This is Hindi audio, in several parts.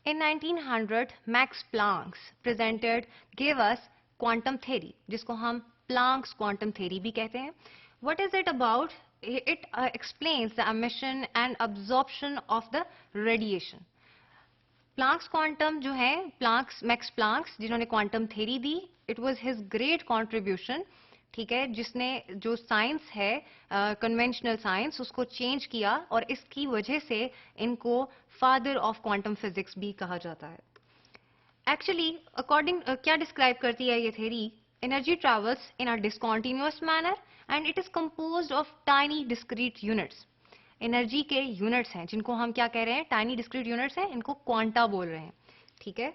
In 1900, Max Planck gave us quantum theory, जिसको हम Planck's quantum theory भी कहते हैं. What is it about? It explains the emission and absorption of the radiation. Planck's quantum जो है, Max Planck जिन्होंने quantum theory the, it was his great contribution. ठीक है, जिसने जो साइंस है कन्वेंशनल साइंस उसको चेंज किया और इसकी वजह से इनको फादर ऑफ क्वांटम फिजिक्स भी कहा जाता है. एक्चुअली अकॉर्डिंग क्या डिस्क्राइब करती है ये theory? Energy travels in a discontinuous manner and it is composed of tiny discrete units. Energy के यूनिट्स हैं जिनको हम क्या कह रहे हैं? टाइनी डिस्क्रीट यूनिट्स हैं, इनको क्वांटा बोल रहे हैं. ठीक है,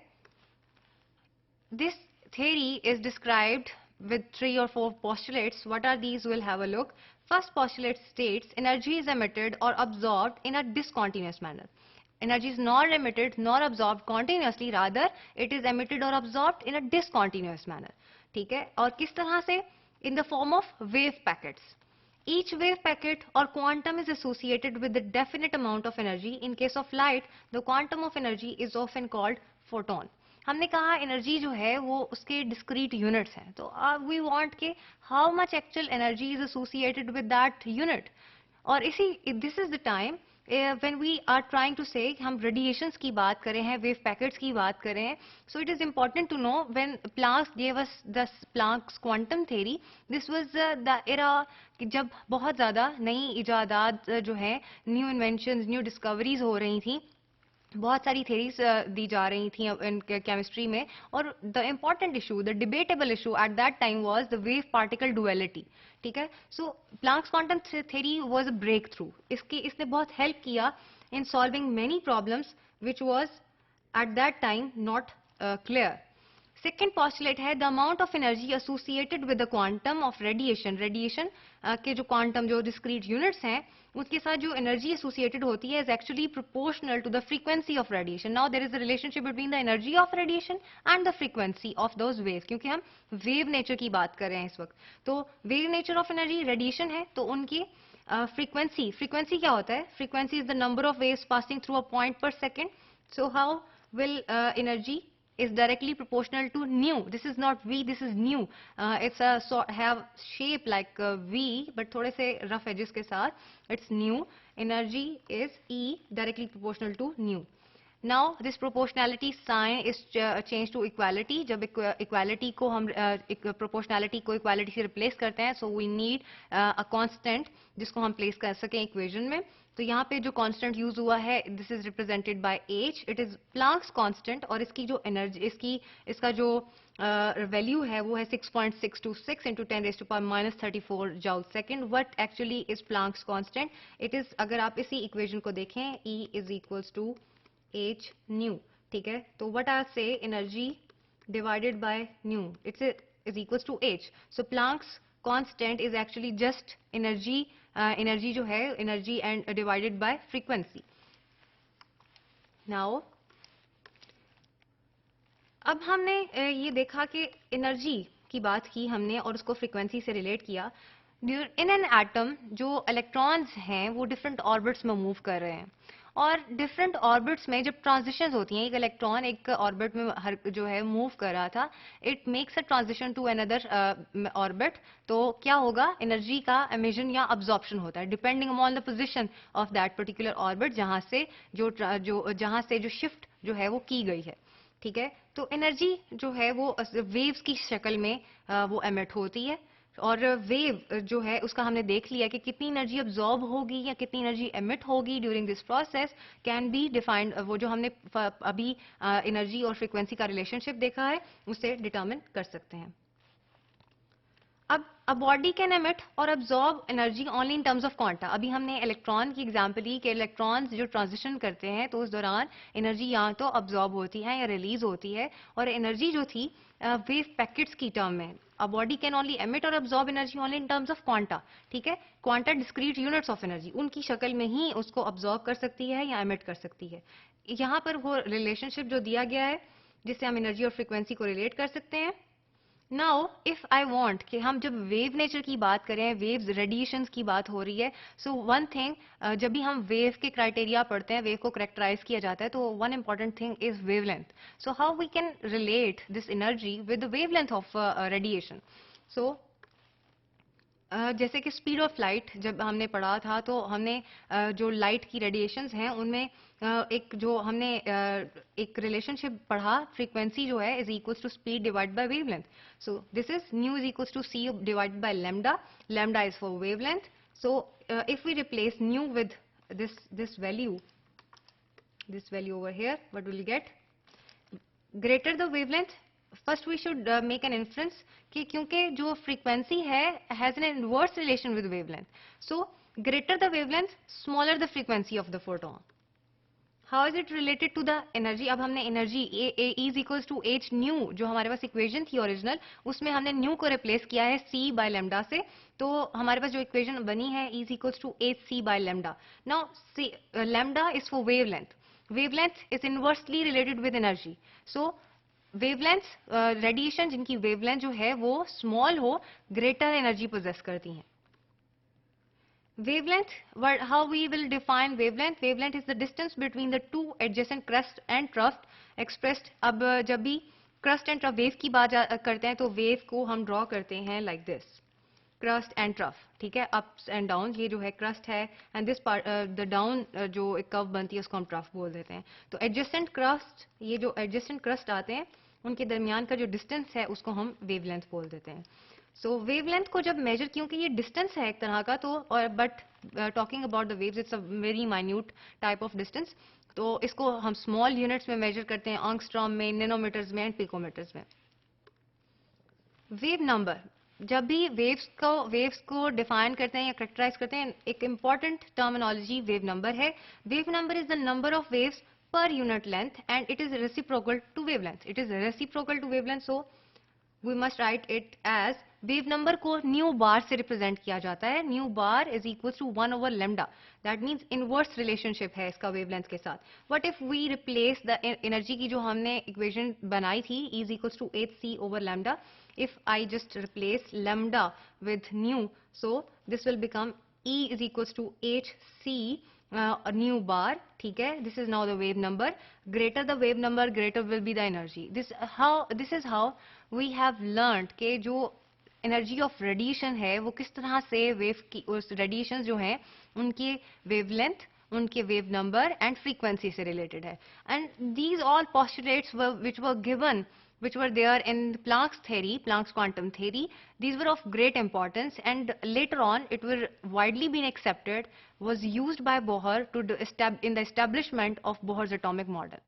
this theory is described with 3 or 4 postulates. What are these? We'll have a look. First postulate states energy is emitted or absorbed in a discontinuous manner. Energy is not emitted nor absorbed continuously, rather it is emitted or absorbed in a discontinuous manner. ठीक है, और किस तरह से? In the form of wave packets. Each wave packet or quantum is associated with a definite amount of energy. In case of light, the quantum of energy is often called photon. हमने कहा एनर्जी जो है वो उसके डिस्क्रीट यूनिट्स हैं, तो वी वांट के how much actual energy is associated with that unit. और इसी this is the time when we are trying to say हम रेडिएशंस की बात करें हैं, वेव पैकेट्स की बात करें. So it is important to know when Planck's gave us the Planck's quantum theory, this was the era जब बहुत ज्यादा नई इजादात जो है, न्यू इन्वेंशंस, न्यू डिस्कवरीज हो रही थी, बहुत सारी थ्योरीज दी जा रही थी इन केमिस्ट्री में. और the important issue, the debatable issue at that time was the wave particle duality. ठीक है, so Planck's quantum theory was a breakthrough. इसने बहुत हेल्प किया in solving many problems which was at that time not clear. Second postulate है the amount of energy associated with the quantum of radiation. Radiation के जो क्वांटम जो डिस्क्रीट यूनिट्स हैं उसके साथ जो एनर्जी एसोसिएटेड होती है is actually proportional to the frequency of radiation. Now there is a relationship between the energy of radiation and the frequency of those waves, क्योंकि हम वेव नेचर की बात कर रहे हैं इस वक्त. तो wave nature of energy radiation है, तो उनकी फ्रीक्वेंसी क्या होता है? Frequency is the number of waves passing through a point per second. So how will energy is directly proportional to nu. This is not V, this is nu. It's have shape like V, but थोड़े से rough edges के साथ. It's nu. Energy is E, directly proportional to nu. Now this proportionality sign is changed to equality. जब equality को हम proportionality को equality से replace करते हैं, so we need a constant जिसको हम place कर सकें equation में. तो यहाँ पे जो कांस्टेंट यूज हुआ है, this is represented by H. It is Planck's constant और इसकी जो एनर्जी, इसका जो वैल्यू है वो है 6.626 into 10⁻⁻34 joule second. What actually is Planck's constant? It is, अगर आप इसी इक्वेशन को देखें, E is equals to h nu. ठीक है, तो व्हाट आर से energy divided by nu, it's is equals to h. So Planck's constant is actually just energy जो है, energy and divided by frequency. Now अब हमने ये देखा कि एनर्जी की बात की हमने और उसको फ्रीक्वेंसी से रिलेट किया. इन एन एटम जो इलेक्ट्रॉन्स हैं वो डिफरेंट ऑर्बिट्स में मूव कर रहे हैं, और डिफरेंट ऑर्बिट्स में जब ट्रांजिशंस होती हैं, एक इलेक्ट्रॉन एक ऑर्बिट में जो है मूव कर रहा था, it makes a transition to another orbit. तो क्या होगा? एनर्जी का एमिशन या अब्जॉर्प्शन होता है depending upon the position of that particular orbit जहां से जो शिफ्ट जो है वो की गई है. ठीक है, तो एनर्जी जो है वो वेव्स की शक्ल में वो एमिट होती है. और वेव जो है उसका हमने देख लिया कि कितनी एनर्जी अब्जॉर्ब होगी या कितनी एनर्जी एमिट होगी during this process can be defined. वो जो हमने अभी एनर्जी और फ्रीक्वेंसी का रिलेशनशिप देखा है उससे डिटरमिन कर सकते हैं. अब अ बॉडी कैन एमिट और absorb energy only in terms of quanta. अभी हमने इलेक्ट्रॉन की एग्जांपल ली कि इलेक्ट्रॉन्स जो ट्रांजिशन करते हैं तो उस दौरान एनर्जी या तो अब्जॉर्ब होती है या रिलीज होती है, और एनर्जी जो थी वेव पैकेट्स की टर्म में. A body can only emit और absorb energy only in terms of quanta. ठीक है, quanta discrete units of energy, उनकी शक्ल में ही उसको अब्जॉर्ब कर सकती है या एमिट कर सकती है. यहाँ पर वो रिलेशनशिप जो दिया गया है जिससे हम एनर्जी और फ्रीक्वेंसी को रिलेट कर सकते हैं. नाउ इफ आई वांट कि हम जब वेव नेचर की बात करें, वेव्स रेडिएशंस की बात हो रही है, सो वन थिंग, जब भी हम वेव के क्राइटेरिया पढ़ते हैं, वेव को करेक्टराइज किया जाता है, तो one important thing is wavelength. So how we can relate this energy with the wavelength of radiation. So जैसे कि स्पीड ऑफ लाइट जब हमने पढ़ा था, तो हमने जो लाइट की रेडिएशंस हैं उनमें एक जो हमने एक रिलेशनशिप पढ़ा, फ्रीक्वेंसी जो है is equals to speed divide by wavelength. So this is nu is equals to c divide by lambda. Lambda is for wavelength. So if we replace nu with this value, this value over here, what will you get? Greater the wavelength, first we should make an inference कि क्योंकि जो frequency है has an inverse relation with wavelength. So greater the wavelength, smaller the frequency of the photon. How is it related to the energy? अब हमने energy A is equals to h nu, जो हमारे पास equation थी original, उसमें हमने nu को replace किया है c by lambda से, तो हमारे पास जो equation बनी है is equals to hc by lambda. Now lambda is for wavelength. Wavelength is inversely related with energy. So wavelengths, radiation जिनकी wavelength जो है वो small हो, greater energy possess करती हैं. Wavelength, how we will define wavelength? Wavelength is the distance between the two adjacent crust and trough expressed. अब जब भी crust and trough wave की बात करते हैं, तो wave को हम draw करते हैं like this, crust and trough. ठीक है, ups and downs, ये जो है crust है, and this part the down जो एक curve बनती है उसको हम trough बोल देते हैं. तो adjacent crust, ये जो adjacent crust आते हैं उनके दरमियान का जो distance है उसको हम wavelength बोल देते हैं. सो वेवलेंथ को जब मेजर, क्योंकि ये डिस्टेंस है एक तरह का, तो और but talking about the waves it's a very minute type of distance, तो इसको हम स्मॉल यूनिट्स में मेजर करते हैं, एंगस्ट्रॉम में, नैनोमीटर्स में एंड पिकोमीटर्स में. वेव नंबर, जब भी वेव्स को डिफाइन करते हैं या करेक्टराइज करते हैं, एक इंपॉर्टेंट टर्मिनोलॉजी वेव नंबर है. Wave number is the number of waves per unit length and it is reciprocal to wavelength. It is reciprocal to wavelength, so we must write it as, wave number को न्यू बार से रिप्रेजेंट किया जाता है. Nu bar is equal to 1 over lambda. That means inverse relationship है इसका वेवलेंथ के साथ. What if we replace the energy की जो हमने इक्वेशन बनाई थी, is equal to hc over lambda. If I just replace lambda with nu, so this will become E is equals to hc new bar. ठीक है, this is now the wave number. Greater the wave number, greater will be the energy. This is how we have learned कि जो एनर्जी ऑफ रेडिएशन है वो किस तरह से वेव की, उस रेडिएशन जो हैं उनके वेवलेंथ, उनके वेव नंबर एंड फ्रीक्वेंसी से रिलेटेड है. And these all postulates which were given, which were there in Planck's theory, Planck's quantum theory, these were of great importance, and later on it were widely been accepted, was used by Bohr to in the establishment of Bohr's atomic model.